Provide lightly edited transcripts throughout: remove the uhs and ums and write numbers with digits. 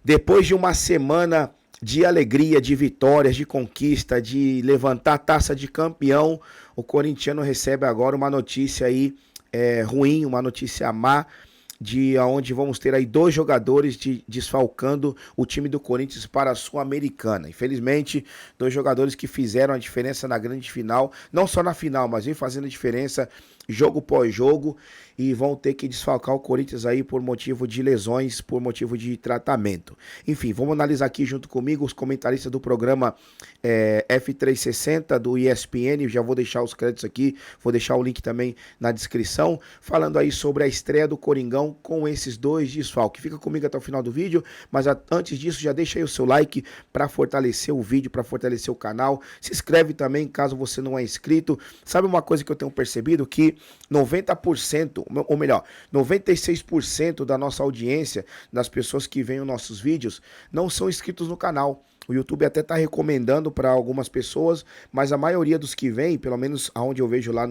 Depois de uma semana de alegria, de vitórias, de conquista, de levantar a taça de campeão, o corintiano recebe agora uma notícia aí ruim, uma notícia má, de onde vamos ter aí 2 jogadores desfalcando o time do Corinthians para a Sul-Americana. Infelizmente, 2 jogadores que fizeram a diferença na grande final, não só na final, mas vem fazendo a diferença jogo pós jogo, e vão ter que desfalcar o Corinthians aí por motivo de lesões, por motivo de tratamento. Enfim, vamos analisar aqui junto comigo os comentaristas do programa F360 do ESPN, já vou deixar os créditos aqui, vou deixar o link também na descrição, falando aí sobre a estreia do Coringão com esses 2 desfalques. Fica comigo até o final do vídeo, mas antes disso já deixa aí o seu like para fortalecer o vídeo, para fortalecer o canal, se inscreve também caso você não é inscrito. Sabe uma coisa que eu tenho percebido? Que 90%, ou melhor, 96% da nossa audiência, das pessoas que veem os nossos vídeos, não são inscritos no canal. O YouTube até está recomendando para algumas pessoas, mas a maioria dos que vêm, pelo menos aonde eu vejo lá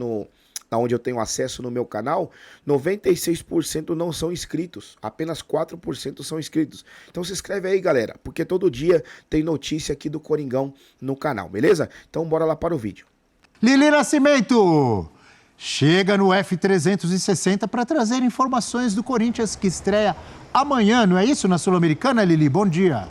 onde eu tenho acesso no meu canal, 96% não são inscritos, apenas 4% são inscritos. Então se inscreve aí, galera, porque todo dia tem notícia aqui do Coringão no canal, beleza? Então bora lá para o vídeo. Lili Nascimento chega no F360 para trazer informações do Corinthians que estreia amanhã, não é isso, na Sul-Americana, Lili? Bom dia.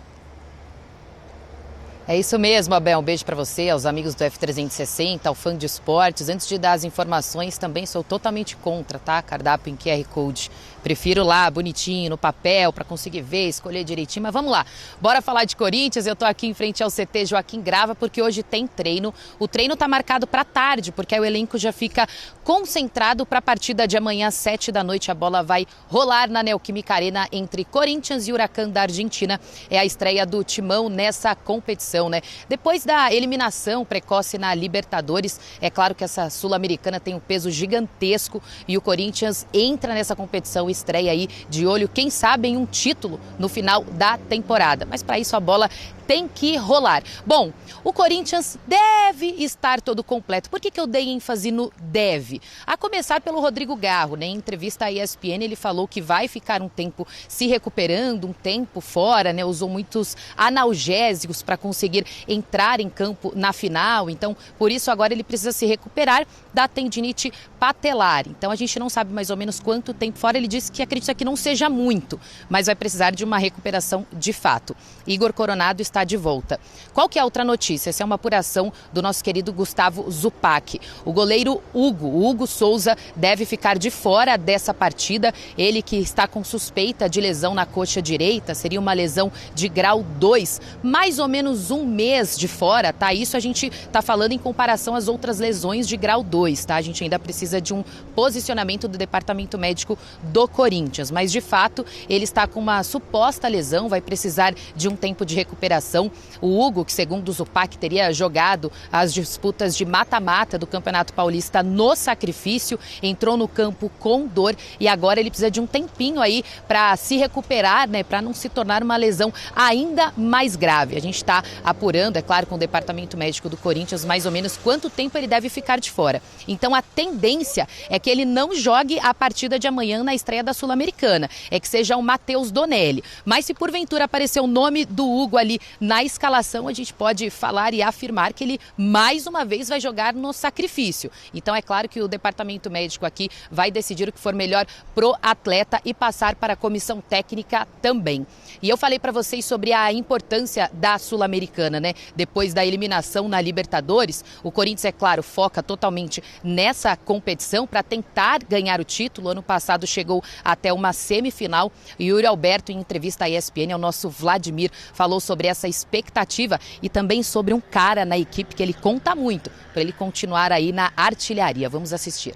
É isso mesmo, Abel. Um beijo para você, aos amigos do F360, ao fã de esportes. Antes de dar as informações, também sou totalmente contra, tá? Cardápio em QR Code. Prefiro lá, bonitinho, no papel, para conseguir ver, escolher direitinho. Mas vamos lá, bora falar de Corinthians. Eu tô aqui em frente ao CT Joaquim Grava, porque hoje tem treino. O treino tá marcado para tarde, porque aí o elenco já fica concentrado para a partida de amanhã, às 7 da noite. A bola vai rolar na Neoquímica Arena entre Corinthians e Huracan da Argentina. É a estreia do Timão nessa competição, né? Depois da eliminação precoce na Libertadores, é claro que essa Sul-Americana tem um peso gigantesco e o Corinthians entra nessa competição, estreia aí de olho, quem sabe, em um título no final da temporada. Mas para isso a bola tem que rolar. Bom, o Corinthians deve estar todo completo. Por que eu dei ênfase no deve? A começar pelo Rodrigo Garro, né? Em entrevista à ESPN, ele falou que vai ficar um tempo se recuperando, um tempo fora, né? Usou muitos analgésicos para conseguir entrar em campo na final. Então, por isso agora ele precisa se recuperar da tendinite patelar. Então, a gente não sabe mais ou menos quanto tempo fora. Ele disse que acredita que não seja muito, mas vai precisar de uma recuperação de fato. Igor Coronado está de volta. Qual que é a outra notícia? Essa é uma apuração do nosso querido Gustavo Zupac. O goleiro Hugo Souza deve ficar de fora dessa partida. Ele que está com suspeita de lesão na coxa direita, seria uma lesão de grau 2, mais ou menos um mês de fora, tá? Isso a gente tá falando em comparação às outras lesões de grau 2, tá? A gente ainda precisa de um posicionamento do departamento médico do Corinthians, mas de fato ele está com uma suposta lesão, vai precisar de um tempo de recuperação. O Hugo, que segundo o Zupac teria jogado as disputas de mata-mata do Campeonato Paulista no sacrifício, entrou no campo com dor e agora ele precisa de um tempinho aí para se recuperar, né, para não se tornar uma lesão ainda mais grave. A gente está apurando, é claro, com o departamento médico do Corinthians, mais ou menos quanto tempo ele deve ficar de fora. Então a tendência é que ele não jogue a partida de amanhã na estreia da Sul-Americana, é que seja o Matheus Donelli. Mas se porventura aparecer o nome do Hugo ali na escalação, a gente pode falar e afirmar que ele mais uma vez vai jogar no sacrifício. Então é claro que o departamento médico aqui vai decidir o que for melhor pro atleta e passar para a comissão técnica também. E eu falei para vocês sobre a importância da Sul-Americana, né? Depois da eliminação na Libertadores, o Corinthians, é claro, foca totalmente nessa competição para tentar ganhar o título. Ano passado chegou até uma semifinal e Yuri Alberto, em entrevista à ESPN, ao nosso Vladimir, falou sobre essa expectativa e também sobre um cara na equipe que ele conta muito para ele continuar aí na artilharia. Vamos assistir.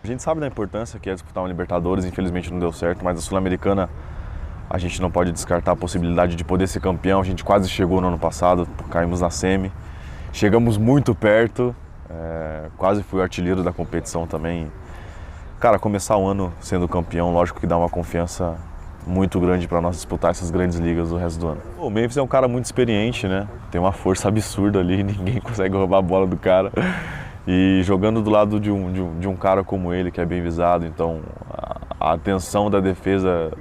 A gente sabe da importância que é disputar uma Libertadores, infelizmente não deu certo, mas a Sul-Americana a gente não pode descartar a possibilidade de poder ser campeão. A gente quase chegou no ano passado, caímos na semi, chegamos muito perto, quase fui artilheiro da competição também. Cara, começar o ano sendo campeão, lógico que dá uma confiança muito grande para nós disputar essas grandes ligas do resto do ano. O Memphis é um cara muito experiente, né? Tem uma força absurda ali, ninguém consegue roubar a bola do cara. E jogando do lado de um cara como ele, que é bem visado, então a atenção da defesa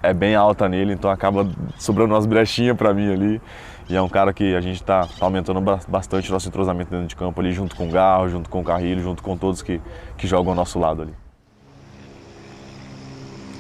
é bem alta nele, então acaba sobrando umas brechinhas para mim ali. E é um cara que a gente está aumentando bastante o nosso entrosamento dentro de campo ali, junto com o Garro, junto com o Carrilho, junto com todos que jogam ao nosso lado ali.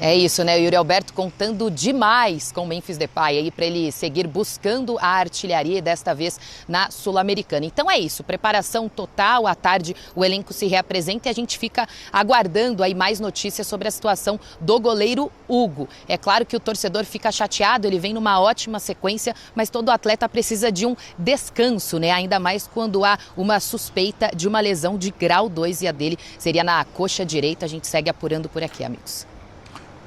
É isso, né? O Yuri Alberto contando demais com o Memphis Depay aí para ele seguir buscando a artilharia, desta vez na Sul-Americana. Então é isso, preparação total. À tarde o elenco se reapresenta e a gente fica aguardando aí mais notícias sobre a situação do goleiro Hugo. É claro que o torcedor fica chateado, ele vem numa ótima sequência, mas todo atleta precisa de um descanso, né? Ainda mais quando há uma suspeita de uma lesão de grau 2 e a dele seria na coxa direita. A gente segue apurando por aqui, amigos.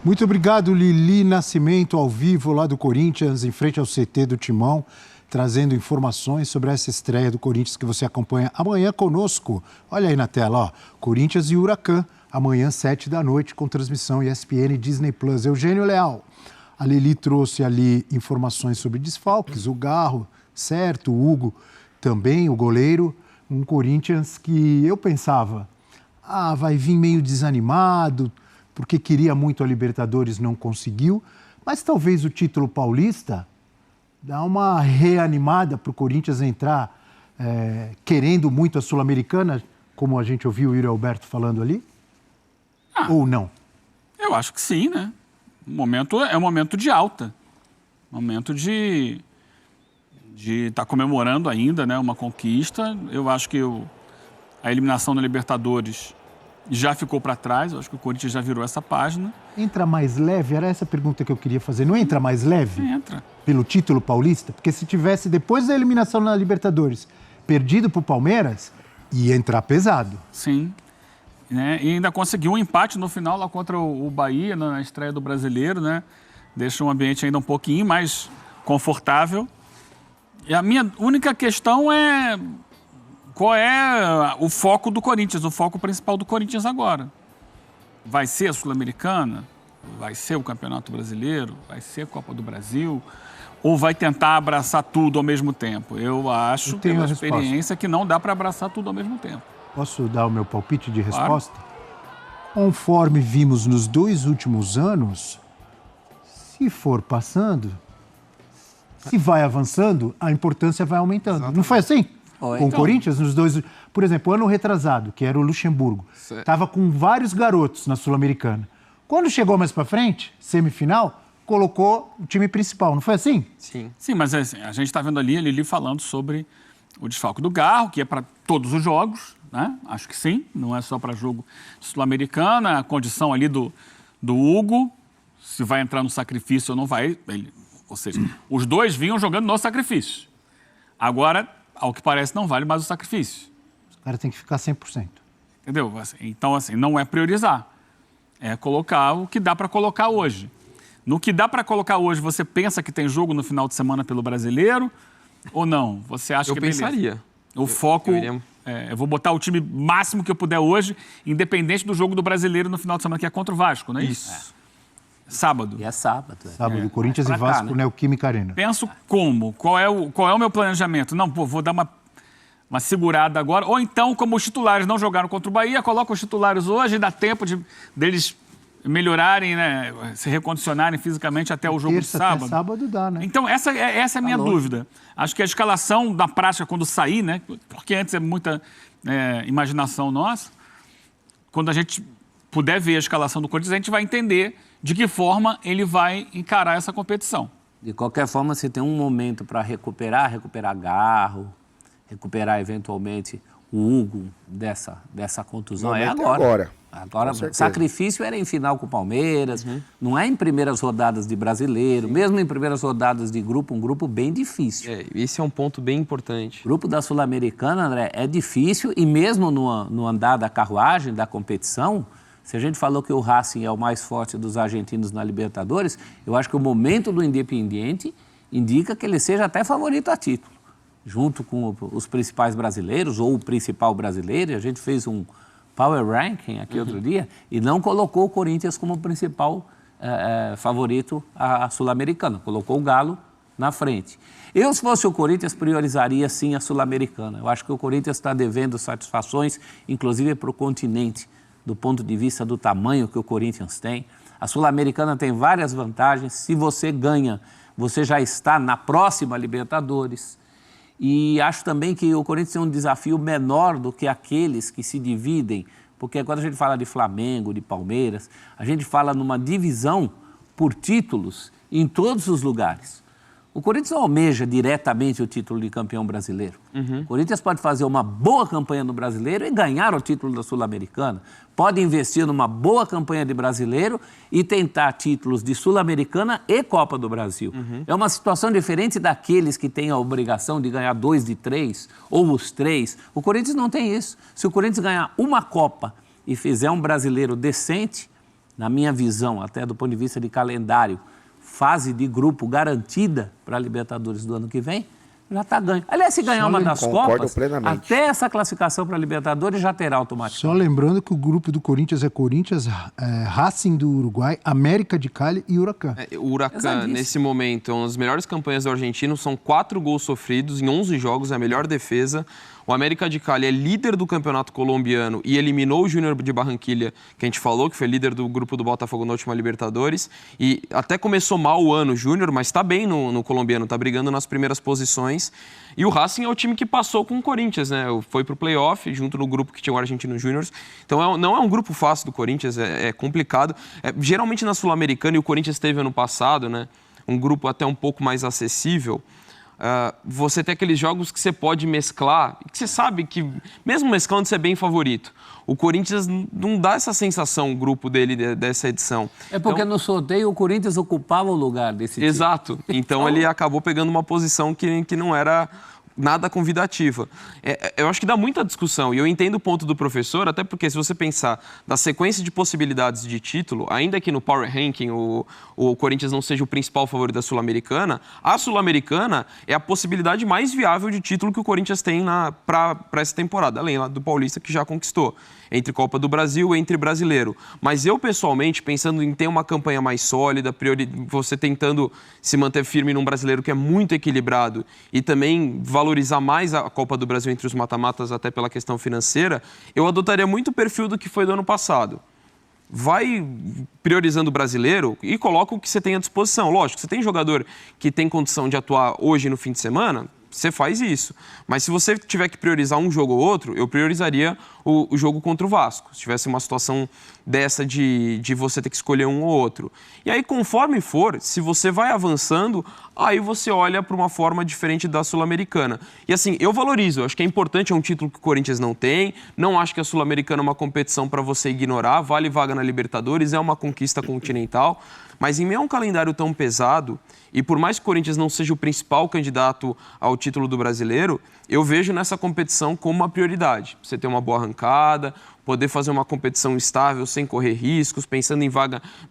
Muito obrigado, Lili Nascimento, ao vivo lá do Corinthians, em frente ao CT do Timão, trazendo informações sobre essa estreia do Corinthians que você acompanha amanhã conosco. Olha aí na tela, ó, Corinthians e Huracan, amanhã 7h, com transmissão ESPN e Disney+. Eugênio Leal, a Lili trouxe ali informações sobre desfalques, o Garro, certo, o Hugo também, o goleiro, um Corinthians que eu pensava, vai vir meio desanimado, porque queria muito a Libertadores, não conseguiu, mas talvez o título paulista dá uma reanimada para o Corinthians entrar querendo muito a Sul-Americana, como a gente ouviu o Yuri Alberto falando ali? Ou não? Eu acho que sim, né? É um momento de alta, momento de estar comemorando ainda, né, uma conquista. Eu acho que a eliminação da Libertadores já ficou para trás, eu acho que o Corinthians já virou essa página. Entra mais leve? Era essa a pergunta que eu queria fazer. Não entra mais leve? Entra. Pelo título paulista? Porque se tivesse, depois da eliminação na Libertadores, perdido para o Palmeiras, ia entrar pesado. Sim. Né? E ainda conseguiu um empate no final lá contra o Bahia, na estreia do Brasileiro, né? Deixa um ambiente ainda um pouquinho mais confortável. E a minha única questão é: qual é o foco do Corinthians, o foco principal do Corinthians agora? Vai ser a Sul-Americana? Vai ser o Campeonato Brasileiro? Vai ser a Copa do Brasil? Ou vai tentar abraçar tudo ao mesmo tempo? Eu acho, pela experiência, que não dá para abraçar tudo ao mesmo tempo. Posso dar o meu palpite de resposta? Claro. Conforme vimos nos 2 últimos anos, se for passando, se vai avançando, a importância vai aumentando. Exatamente. Não foi assim? Com o Corinthians, nos 2... Por exemplo, ano retrasado, que era o Luxemburgo, estava com vários garotos na Sul-Americana. Quando chegou mais para frente, semifinal, colocou o time principal. Não foi assim? Sim. Sim, mas assim, a gente está vendo ali a Lili falando sobre o desfalque do Garro, que é para todos os jogos, né? Acho que sim, não é só para jogo Sul-Americana. A condição ali do Hugo, se vai entrar no sacrifício ou não vai. Ou seja, os dois vinham jogando no sacrifício. Agora, ao que parece, não vale mais o sacrifício. O cara tem que ficar 100%. Entendeu? Então, assim, não é priorizar. É colocar o que dá para colocar hoje. No que dá para colocar hoje, você pensa que tem jogo no final de semana pelo Brasileiro ou não? Você acha que beleza? Eu pensaria. O foco... Eu vou botar o time máximo que eu puder hoje, independente do jogo do Brasileiro no final de semana, que é contra o Vasco, não é isso? Sábado. E é sábado. Sábado, Corinthians e Vasco, né? O Neoquímica Arena. Penso como? Qual é o meu planejamento? Não, vou dar uma segurada agora. Ou então, como os titulares não jogaram contra o Bahia, coloca os titulares hoje, dá tempo deles melhorarem, né? Se recondicionarem fisicamente até o jogo de sábado. Até sábado dá, né? Então, essa é a minha dúvida. Acho que a escalação da prática, quando sair, né? Porque antes é muita imaginação nossa. Quando a gente puder ver a escalação do Corinthians, a gente vai entender de que forma ele vai encarar essa competição. De qualquer forma, você tem um momento para recuperar Garro, recuperar eventualmente o Hugo dessa contusão. É agora. Agora, sacrifício era em final com o Palmeiras, não é em primeiras rodadas de Brasileiro, mesmo em primeiras rodadas de grupo, um grupo bem difícil. Esse é um ponto bem importante. O grupo da Sul-Americana, André, é difícil e mesmo no andar da carruagem, da competição, se a gente falou que o Racing é o mais forte dos argentinos na Libertadores, eu acho que o momento do Independiente indica que ele seja até favorito a título, junto com os principais brasileiros ou o principal brasileiro. A gente fez um Power Ranking aqui outro dia e não colocou o Corinthians como principal favorito à Sul-Americana, colocou o Galo na frente. Eu, se fosse o Corinthians, priorizaria sim a Sul-Americana. Eu acho que o Corinthians está devendo satisfações, inclusive para o continente, do ponto de vista do tamanho que o Corinthians tem. A Sul-Americana tem várias vantagens. Se você ganha, você já está na próxima Libertadores. E acho também que o Corinthians tem um desafio menor do que aqueles que se dividem, porque quando a gente fala de Flamengo, de Palmeiras, a gente fala numa divisão por títulos em todos os lugares. O Corinthians não almeja diretamente o título de campeão brasileiro. O Corinthians pode fazer uma boa campanha no Brasileiro e ganhar o título da Sul-Americana. Pode investir numa boa campanha de Brasileiro e tentar títulos de Sul-Americana e Copa do Brasil. É uma situação diferente daqueles que têm a obrigação de ganhar 2 de 3 ou os 3. O Corinthians não tem isso. Se o Corinthians ganhar uma Copa e fizer um Brasileiro decente, na minha visão, até do ponto de vista de calendário, fase de grupo garantida para a Libertadores do ano que vem, já está ganho. Aliás, se ganhar uma das Copas, até essa classificação para a Libertadores já terá automaticamente. Só lembrando que o grupo do Corinthians é Corinthians, Racing do Uruguai, América de Cali e Huracan. O Huracan, nesse momento, é uma das melhores campanhas do argentino, são 4 gols sofridos em 11 jogos, é a melhor defesa. O América de Cali é líder do campeonato colombiano e eliminou o Júnior de Barranquilla, que a gente falou, que foi líder do grupo do Botafogo na última Libertadores. E até começou mal o ano, o Júnior, mas está bem no colombiano, está brigando nas primeiras posições. E o Racing é o time que passou com o Corinthians, né? Foi pro playoff, junto no grupo que tinha o Argentino Júnior. Então não é um grupo fácil do Corinthians, é complicado. Geralmente na Sul-Americana, e o Corinthians teve ano passado, né? Um grupo até um pouco mais acessível. Você tem aqueles jogos que você pode mesclar, que você sabe que, mesmo mesclando, você é bem favorito. O Corinthians não dá essa sensação, o grupo dele, dessa edição. É porque no sorteio o Corinthians ocupava o lugar desse time. Exato. Então ele acabou pegando uma posição que não era nada convidativa. Eu acho que dá muita discussão, e eu entendo o ponto do professor, até porque se você pensar na sequência de possibilidades de título, ainda que no Power Ranking o Corinthians não seja o principal favorito da Sul-Americana, a Sul-Americana é a possibilidade mais viável de título que o Corinthians tem para essa temporada, além lá do Paulista, que já conquistou, entre Copa do Brasil e entre Brasileiro. Mas eu, pessoalmente, pensando em ter uma campanha mais sólida, você tentando se manter firme num Brasileiro que é muito equilibrado e também valorizar mais a Copa do Brasil entre os mata-matas, até pela questão financeira, eu adotaria muito o perfil do que foi do ano passado. Vai priorizando o brasileiro e coloca o que você tem à disposição. Lógico, você tem jogador que tem condição de atuar hoje no fim de semana, você faz isso. Mas se você tiver que priorizar um jogo ou outro, eu priorizaria o jogo contra o Vasco. Se tivesse uma situação dessa de você ter que escolher um ou outro. E aí, conforme for, se você vai avançando, aí você olha para uma forma diferente da Sul-Americana. E assim, eu valorizo. Eu acho que é importante, é um título que o Corinthians não tem. Não acho que a Sul-Americana é uma competição para você ignorar. Vale vaga na Libertadores, é uma conquista continental. Mas em meio a um calendário tão pesado, e por mais que o Corinthians não seja o principal candidato ao título do Brasileiro, eu vejo nessa competição como uma prioridade. Você ter uma boa arrancada, poder fazer uma competição estável, sem correr riscos, pensando em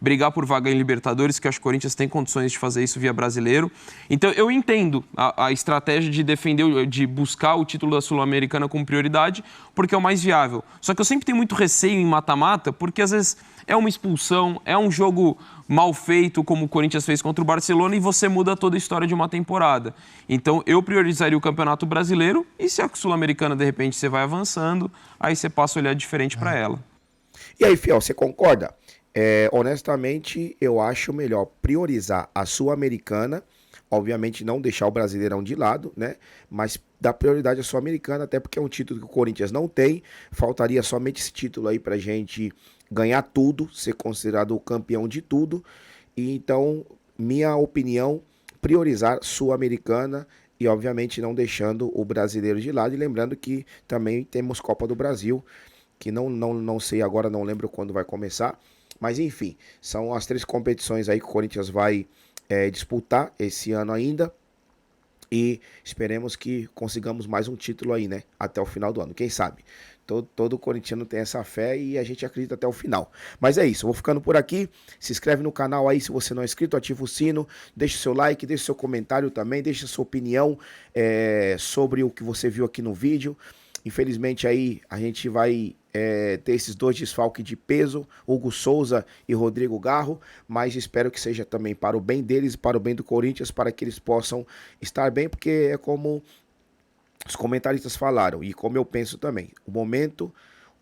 brigar por vaga em Libertadores, que eu acho que o Corinthians tem condições de fazer isso via Brasileiro. Então eu entendo a estratégia de defender, de buscar o título da Sul-Americana como prioridade, porque é o mais viável. Só que eu sempre tenho muito receio em mata-mata, porque às vezes é uma expulsão, é um jogo mal feito, como o Corinthians fez contra o Barcelona, e você muda toda a história de uma temporada. Então, eu priorizaria o Campeonato Brasileiro, e se a Sul-Americana, de repente, você vai avançando, aí você passa a olhar diferente para ela. E aí, Fiel, você concorda? Honestamente, eu acho melhor priorizar a Sul-Americana, obviamente não deixar o Brasileirão de lado, né? Mas dar prioridade à Sul-Americana, até porque é um título que o Corinthians não tem, faltaria somente esse título aí pra gente ganhar tudo, ser considerado o campeão de tudo. E então, minha opinião, priorizar Sul-Americana e obviamente não deixando o brasileiro de lado. E lembrando que também temos Copa do Brasil, que não sei agora, não lembro quando vai começar. Mas enfim, são as 3 competições aí que o Corinthians vai disputar esse ano ainda. E esperemos que consigamos mais um título aí, né? Até o final do ano, quem sabe? Todo corintiano tem essa fé e a gente acredita até o final. Mas é isso, eu vou ficando por aqui. Se inscreve no canal aí se você não é inscrito, ativa o sino, deixa o seu like, deixa o seu comentário também, deixa a sua opinião sobre o que você viu aqui no vídeo. Infelizmente aí a gente vai ter esses 2 desfalques de peso, Hugo Souza e Rodrigo Garro, mas espero que seja também para o bem deles e para o bem do Corinthians, para que eles possam estar bem, porque é como os comentaristas falaram, e como eu penso também, o momento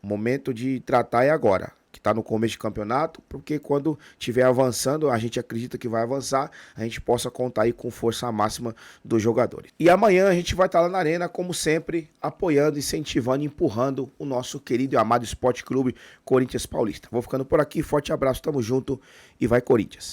O momento de tratar é agora, que está no começo de campeonato, porque quando estiver avançando, a gente acredita que vai avançar, a gente possa contar aí com força máxima dos jogadores. E amanhã a gente vai estar lá na Arena, como sempre, apoiando, incentivando, empurrando o nosso querido e amado Esporte Clube Corinthians Paulista. Vou ficando por aqui, forte abraço, tamo junto e vai Corinthians!